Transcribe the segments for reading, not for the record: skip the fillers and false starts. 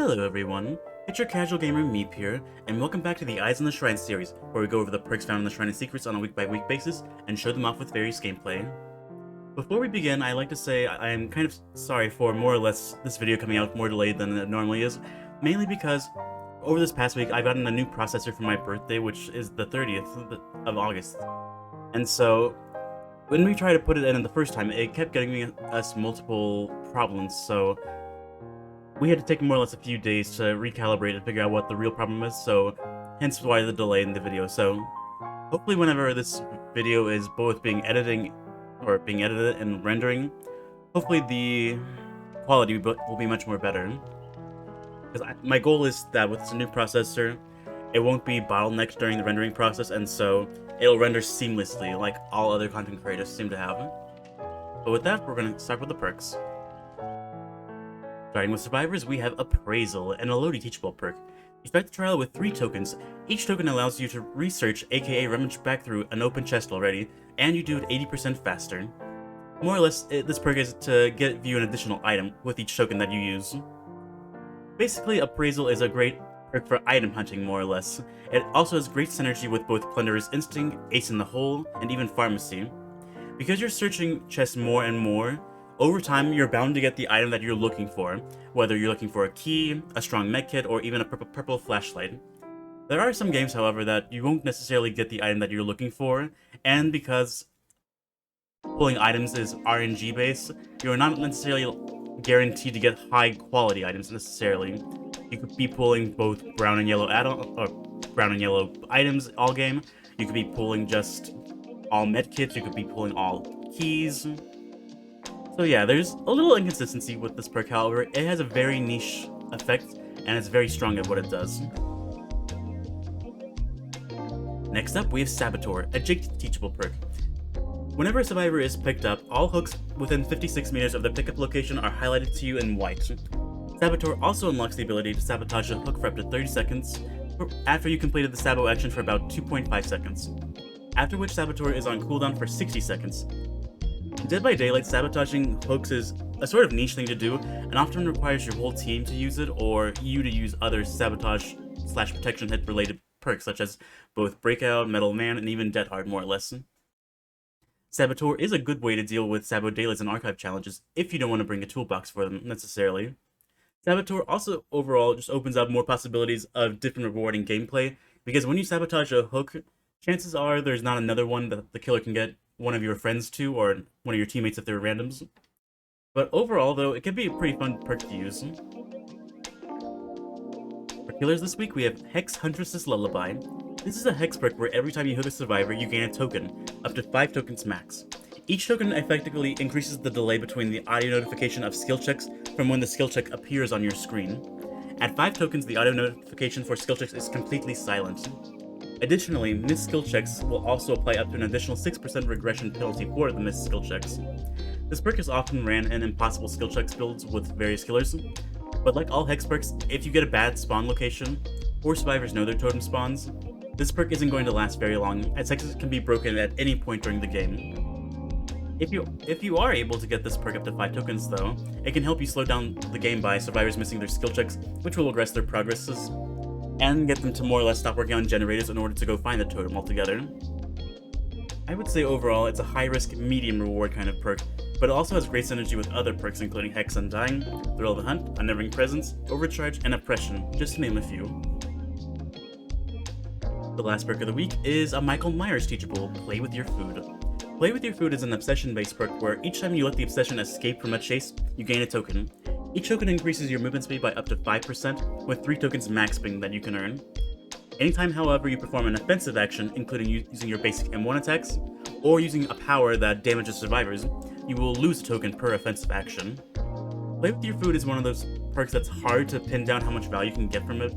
Hello everyone, it's your casual gamer Meep here, and welcome back to the Eyes on the Shrine series, where we go over the perks found in the Shrine and Secrets on a week-by-week basis, and show them off with various gameplay. Before we begin, I'd like to say I am kind of sorry for more or less this video coming out more delayed than it normally is, mainly because over this past week I've gotten a new processor for my birthday, which is the 30th of August. And so, when we tried to put it in the first time, it kept getting us multiple problems, so we had to take more or less a few days to recalibrate and figure out what the real problem is, so hence why the delay in the video. So hopefully whenever this video is both being edited and rendering, hopefully the quality will be much more better. Because my goal is that with this new processor, it won't be bottlenecked during the rendering process, and so it'll render seamlessly like all other content creators seem to have. But with that, we're going to start with the perks. Starting with survivors, we have Appraisal, an Elodie teachable perk. You start the trial with 3 tokens. Each token allows you to research, aka rummage back through an open chest already, and you do it 80% faster. More or less, this perk is to give you an additional item with each token that you use. Basically, Appraisal is a great perk for item hunting, more or less. It also has great synergy with both Plunderer's Instinct, Ace in the Hole, and even Pharmacy. Because you're searching chests more and more, over time, you're bound to get the item that you're looking for, whether you're looking for a key, a strong medkit, or even a purple flashlight. There are some games, however, that you won't necessarily get the item that you're looking for, and because pulling items is RNG based, you're not necessarily guaranteed to get high quality items necessarily. You could be pulling both brown and yellow items all game. You could be pulling just all medkits. You could be pulling all keys. So yeah, there's a little inconsistency with this perk, however, it has a very niche effect, and it's very strong at what it does. Next up, we have Saboteur, a Jake teachable perk. Whenever a survivor is picked up, all hooks within 56 meters of the pickup location are highlighted to you in white. Saboteur also unlocks the ability to sabotage a hook for up to 30 seconds, after you completed the Sabo action for about 2.5 seconds, after which Saboteur is on cooldown for 60 seconds. In Dead by Daylight, sabotaging hooks is a sort of niche thing to do, and often requires your whole team to use it, or you to use other sabotage/protection hit related perks, such as both Breakout, Metal Man, and even Dead Hard, more or less. Saboteur is a good way to deal with Sabo Daylights and Archive challenges, if you don't want to bring a toolbox for them, necessarily. Saboteur also overall just opens up more possibilities of different rewarding gameplay, because when you sabotage a hook, chances are there's not another one that the killer can get one of your friends to, or one of your teammates if they're randoms. But overall though, it can be a pretty fun perk to use. For killers this week, we have Hex Huntress's Lullaby. This is a hex perk where every time you hook a survivor, you gain a token, up to 5 tokens max. Each token effectively increases the delay between the audio notification of skill checks from when the skill check appears on your screen. At 5 tokens, the audio notification for skill checks is completely silent. Additionally, missed skill checks will also apply up to an additional 6% regression penalty for the missed skill checks. This perk is often ran in impossible skill checks builds with various killers, but like all hex perks, if you get a bad spawn location, or survivors know their totem spawns, this perk isn't going to last very long, as hexes can be broken at any point during the game. If you are able to get this perk up to 5 tokens though, it can help you slow down the game by survivors missing their skill checks, which will regress their progresses, and get them to more or less stop working on generators in order to go find the totem altogether. I would say overall it's a high-risk, medium reward kind of perk, but it also has great synergy with other perks including Hex Undying, Thrill of the Hunt, Unnerving Presence, Overcharge, and Oppression, just to name a few. The last perk of the week is a Michael Myers teachable, Play With Your Food. Play With Your Food is an obsession-based perk where each time you let the obsession escape from a chase, you gain a token. Each token increases your movement speed by up to 5%, with 3 tokens max being that you can earn. Anytime, however, you perform an offensive action, including using your basic M1 attacks, or using a power that damages survivors, you will lose a token per offensive action. Play With Your Food is one of those perks that's hard to pin down how much value you can get from it.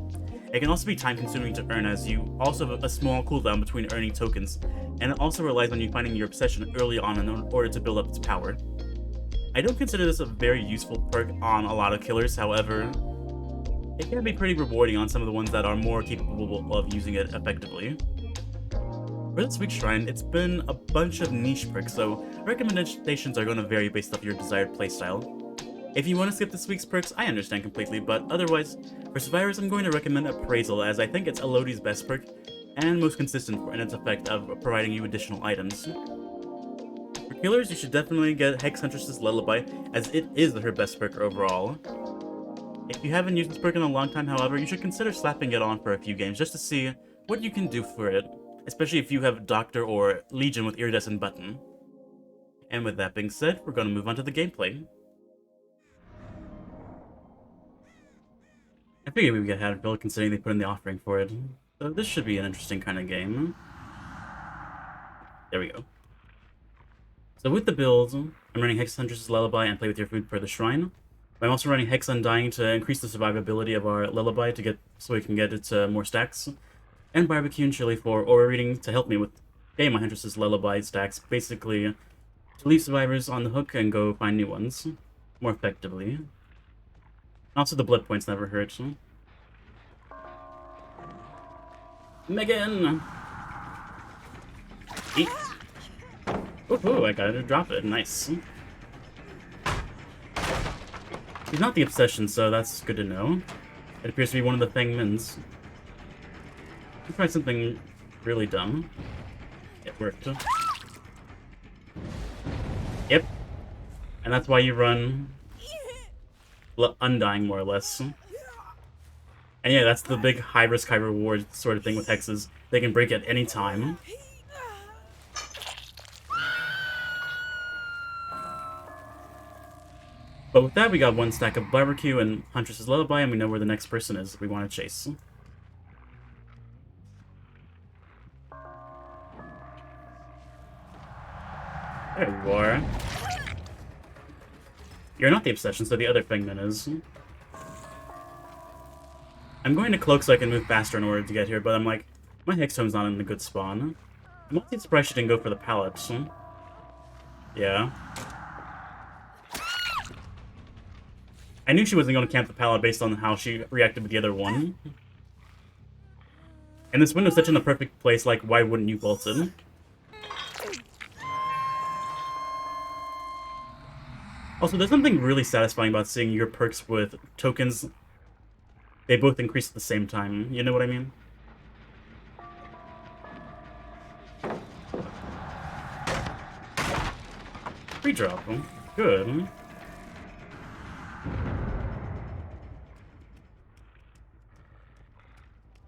It can also be time consuming to earn, as you also have a small cooldown between earning tokens, and it also relies on you finding your obsession early on in order to build up its power. I don't consider this a very useful perk on a lot of killers, however, it can be pretty rewarding on some of the ones that are more capable of using it effectively. For this week's shrine, it's been a bunch of niche perks, so recommendations are going to vary based off your desired playstyle. If you want to skip this week's perks, I understand completely, but otherwise, for survivors, I'm going to recommend Appraisal, as I think it's Elodie's best perk, and most consistent in its effect of providing you additional items. For killers, you should definitely get Hex Huntress's Lullaby, as it is her best perk overall. If you haven't used this perk in a long time, however, you should consider slapping it on for a few games just to see what you can do for it, especially if you have Doctor or Legion with Iridescent Button. And with that being said, we're going to move on to the gameplay. I figured we would get had a build considering they put in the offering for it. So this should be an interesting kind of game. There we go. So with the build, I'm running Hex Huntress's Lullaby and Play with Your Food per the Shrine. I'm also running Hex Undying to increase the survivability of our Lullaby so we can get it to more stacks. And Barbecue and Chili for Aura Reading to help me with getting my Huntress's Lullaby stacks, basically to leave survivors on the hook and go find new ones more effectively. Also, the blood points never hurt. Megan! Eat. Ooh, I got her to drop it. Nice. He's not the Obsession, so that's good to know. It appears to be one of the Feng Mins. Let's try something really dumb. It worked. Yep. And that's why you run Undying, more or less. And yeah, that's the big high risk, high reward sort of thing with hexes. They can break at any time. But with that, we got one stack of Barbecue and Huntress's Lullaby, and we know where the next person is we want to chase. There you are. You're not the Obsession, so the other Fengman is. I'm going to Cloak so I can move faster in order to get here, but I'm like, my Hex Tome's not in the good spawn. I'm also surprised she didn't go for the pallet. Yeah. I knew she wasn't going to camp the pallet based on how she reacted with the other one. And this window's such in the perfect place, like, why wouldn't you vault it? Also, there's something really satisfying about seeing your perks with tokens. They both increase at the same time, you know what I mean? Free drop. Good.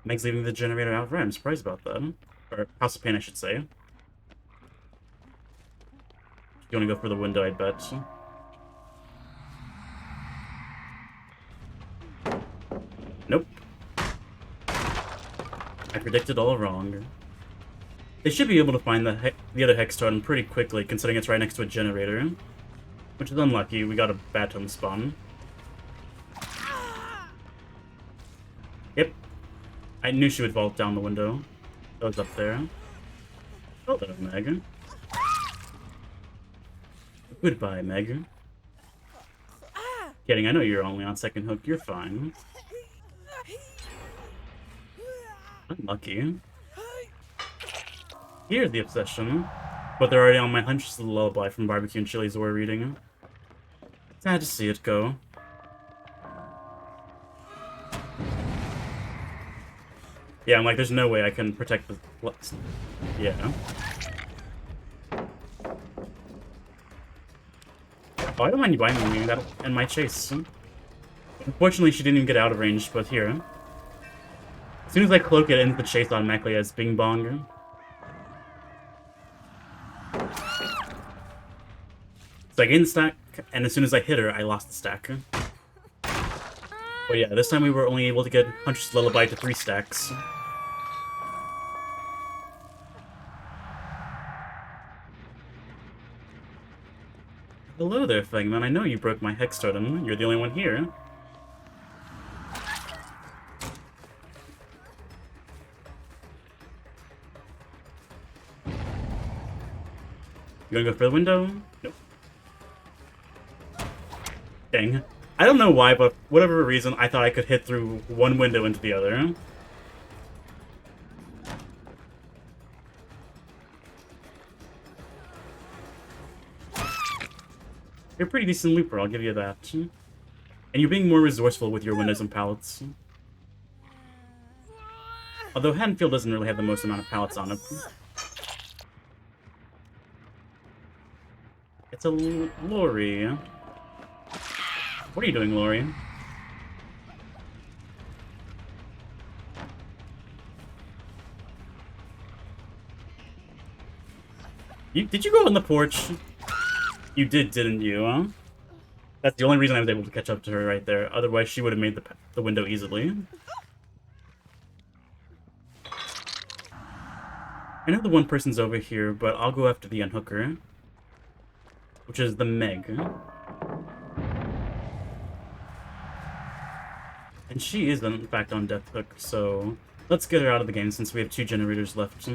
Meg's leaving the generator out right. I'm surprised about that. Or House of Pain, I should say. You want to go for the window, I bet. Nope. I predicted all wrong. They should be able to find the other Hex Totem pretty quickly, considering it's right next to a generator. Which is unlucky, we got a Bat Tome spawn. Yep. I knew she would vault down the window. That was up there. Hello, Meg. Goodbye, Meg. Kidding, I know you're only on second hook, you're fine. Unlucky. Here's the Obsession. But they're already on my Huntress's Lullaby from Barbecue and Chili's Aura Reading. Sad to see it go. Yeah, I'm like, there's no way I can protect the... Yeah. Oh, I don't mind you binding me, that'll end my chase. Unfortunately, she didn't even get out of range, but here. As soon as I cloak it, ends the chase automatically as Bing Bong. So I gained the stack, and as soon as I hit her, I lost the stack. But yeah, this time we were only able to get Huntress's Lullaby to 3 stacks. Hello there, Fengman. I know you broke my Hex Totem. You're the only one here. You gonna go for the window? Nope. Dang. I don't know why, but for whatever reason, I thought I could hit through one window into the other. You're a pretty decent looper, I'll give you that. And you're being more resourceful with your windows and pallets. Although Haddonfield doesn't really have the most amount of pallets on it. It's a Lori. What are you doing, Lori? Did you go on the porch? You did, didn't you, huh? That's the only reason I was able to catch up to her right there. Otherwise, she would have made the window easily. I know the one person's over here, but I'll go after the unhooker. Which is the Meg. And she is, in fact, on Death Hook, so let's get her out of the game since we have 2 generators left.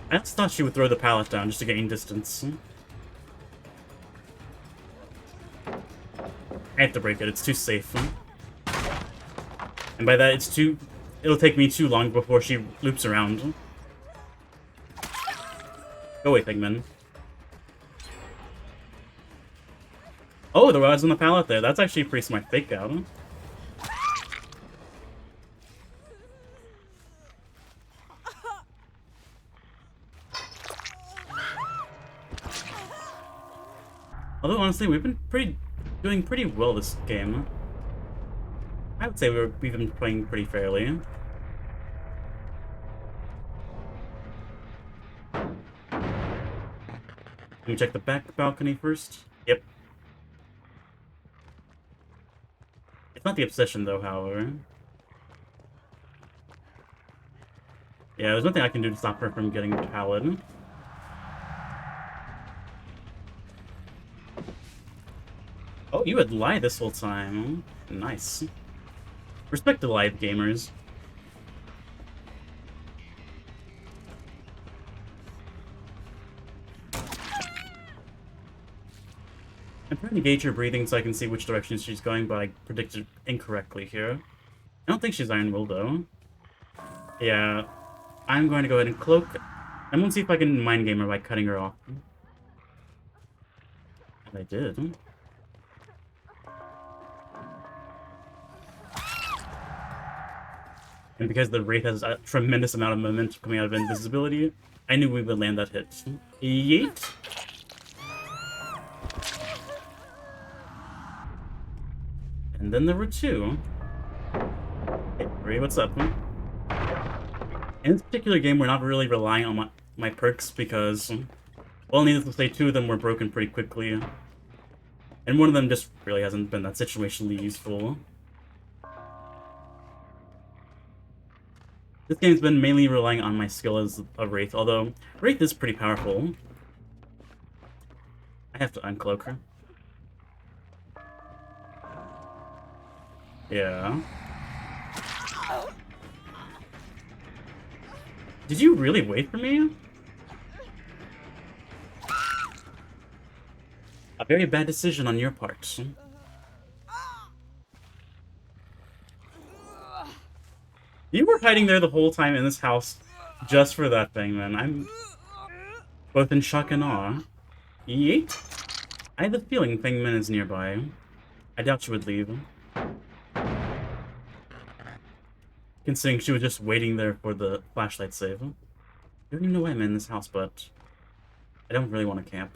I just thought she would throw the pallet down just to gain distance. I have to break it, it's too safe. And by that, it'll take me too long before she loops around. Go away, Figman. Oh, the rod's on the pallet there. That's actually a pretty smart fake out. Although, honestly, we've been doing pretty well this game. I would say we've been playing pretty fairly. Let me check the back balcony first. Yep. It's not the obsession, though, however. Yeah, there's nothing I can do to stop her from getting the pallet. Oh, you had lied this whole time. Nice. Respect the live gamers. I'm trying to gauge her breathing so I can see which direction she's going, but I predicted incorrectly here. I don't think she's Iron Will, though. Yeah, I'm going to go ahead and cloak. I'm going to see if I can mind game her by cutting her off. And I did. And because the Wraith has a tremendous amount of momentum coming out of invisibility, I knew we would land that hit. Yeet! And then there were 2. Hey, Ray, what's up? In this particular game, we're not really relying on my perks because, well, needless to say, 2 of them were broken pretty quickly. And one of them just really hasn't been that situationally useful. This game's been mainly relying on my skill as a Wraith, although Wraith is pretty powerful. I have to uncloak her. Yeah. Did you really wait for me? A very bad decision on your part. You were hiding there the whole time in this house just for that thing, man. I'm both in shock and awe. Yeet. I have a feeling Fengman is nearby. I doubt she would leave. Considering she was just waiting there for the flashlight save. I don't even know why I'm in this house, but I don't really want to camp.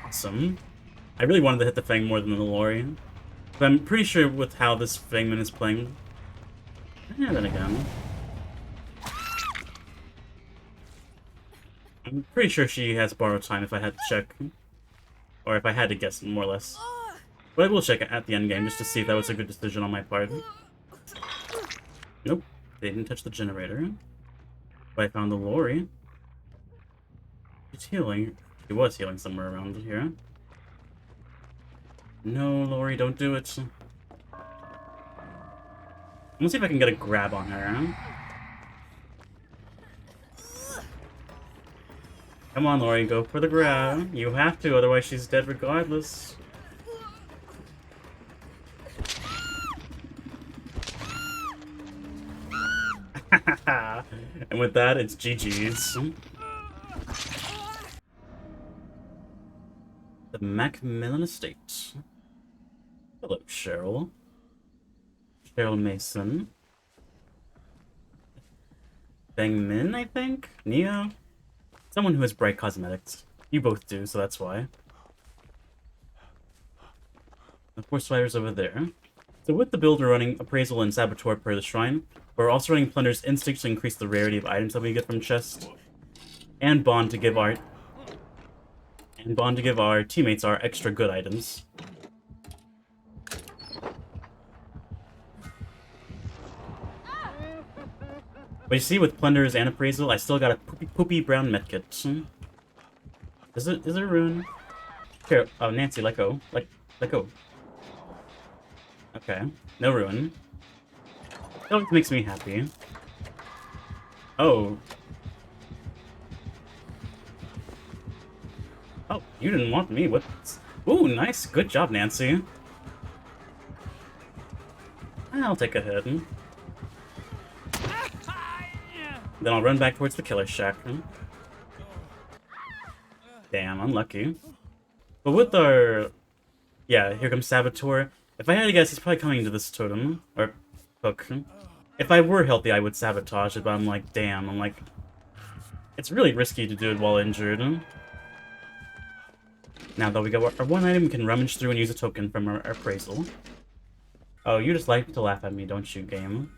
Awesome. I really wanted to hit the Fang more than the Lori. But I'm pretty sure with how this Fangman is playing... Yeah, then again. I'm pretty sure she has borrowed time if I had to check. Or if I had to guess, more or less. But I will check at the end game just to see if that was a good decision on my part. Nope, they didn't touch the generator. But I found the Lori. She's healing. She was healing somewhere around here. No, Lori, don't do it. Let's see if I can get a grab on her. Come on, Lori, go for the grab. You have to, otherwise she's dead regardless. And with that, it's GG's. The Macmillan Estate. Hello, Cheryl. Cheryl Mason. Bang Min, I think? Neo? Someone who has bright cosmetics. You both do, so that's why. The force fighters over there. So with the build, we're running Appraisal and Saboteur per the Shrine. We're also running Plunder's Instinct to increase the rarity of items that we get from chests. And Bond to give our... teammates our extra good items. But you see, with Plunders and Appraisal, I still got a poopy brown medkit. Is it a rune? Here, oh, Nancy, let go. Let go. Okay, no ruin. That makes me happy. Oh. Oh, you didn't want me. What? Ooh, nice. Good job, Nancy. I'll take a hit. Then I'll run back towards the killer shack. Damn, unlucky. But with our... Yeah, here comes Saboteur. If I had to guess, he's probably coming to this totem. Or hook. If I were healthy, I would sabotage it, but I'm like, damn. I'm like... It's really risky to do it while injured. Now that we got our one item, we can rummage through and use a token from our appraisal. Oh, you just like to laugh at me, don't you, game?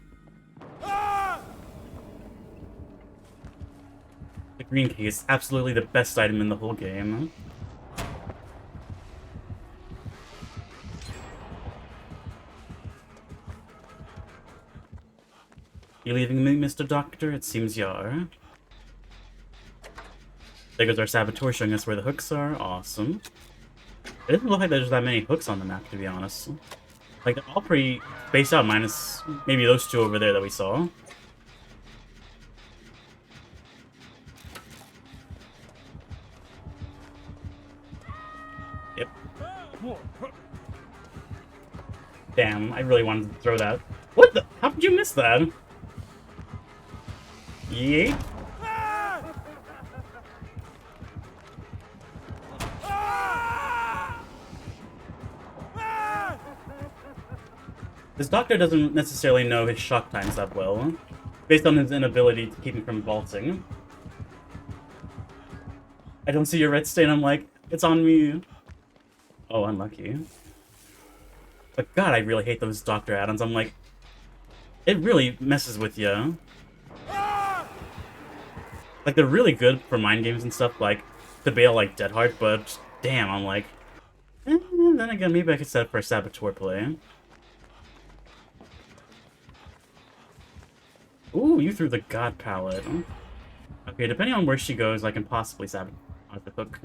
The green key is absolutely the best item in the whole game. You leaving me, Mr. Doctor? It seems you are. There goes our Saboteur showing us where the hooks are. Awesome. It doesn't look like there's that many hooks on the map, to be honest. Like, they're all pretty spaced out, minus maybe those two over there that we saw. Yep. Damn, I really wanted to throw that. What the? How did you miss that? Yeet. This doctor doesn't necessarily know his shock times that well, based on his inability to keep him from vaulting. I don't see your red stain, I'm like, it's on me. Oh, unlucky. But god, I really hate those doctor add-ons. I'm like, it really messes with you. Like, they're really good for mind games and stuff, like, to bail like Dead Heart, but damn, I'm like, then again, maybe I could set up for a Saboteur play. Ooh, you threw the God Palette. Okay, depending on where she goes, I can possibly sabotage the hook.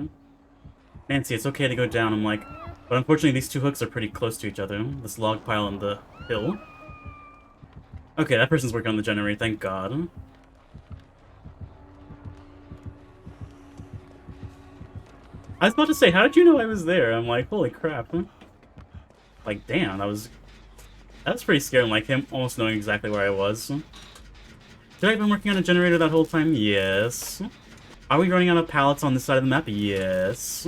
Nancy, it's okay to go down, I'm like, but unfortunately these two hooks are pretty close to each other. This log pile and the hill. Okay, that person's working on the generator, thank God. I was about to say, how did you know I was there? I'm like, holy crap. Like, damn, that was pretty scary, like him almost knowing exactly where I was. Should I have been working on a generator that whole time? Yes. Are we running out of pallets on this side of the map? Yes.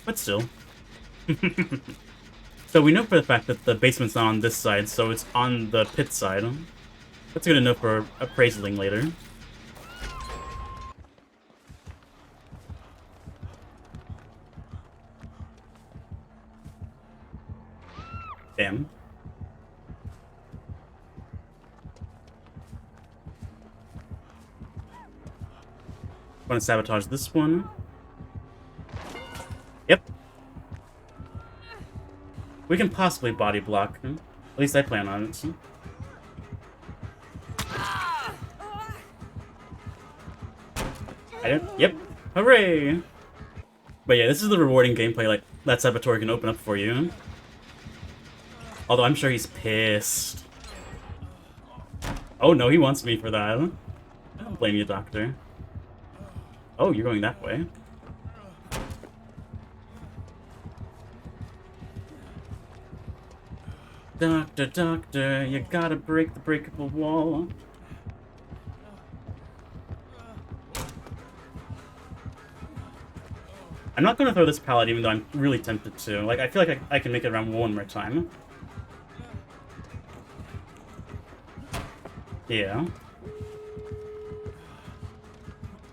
But still. So we know for the fact that the basement's not on this side, so it's on the pit side. That's good enough for appraisaling later. Damn. Want to sabotage this one? Yep. We can possibly body block. At least I plan on it. Yep. Hooray! But yeah, this is the rewarding gameplay like that Saboteur can open up for you. Although I'm sure he's pissed. Oh no, he wants me for that. I don't blame you, Doctor. Oh, you're going that way. Doctor, doctor, you gotta break the breakable wall. I'm not going to throw this pallet, even though I'm really tempted to. Like, I feel like I can make it around one more time. Yeah.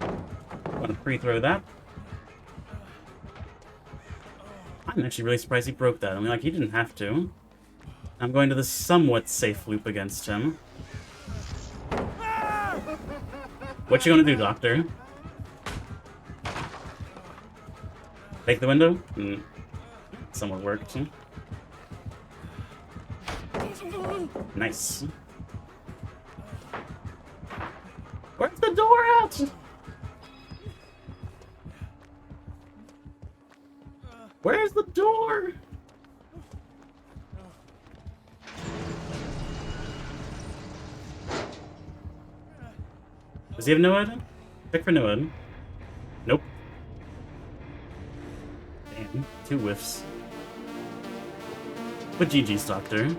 I'm gonna pre-throw that. I'm actually really surprised he broke that. I mean, like, he didn't have to. I'm going to the somewhat safe loop against him. What you gonna do, Doctor? Take the window? Somewhat worked. Nice. Where's the door at? Where's the door? Does he have NOED? Check for NOED. Nope. Damn, 2 whiffs. But GG's, Doctor.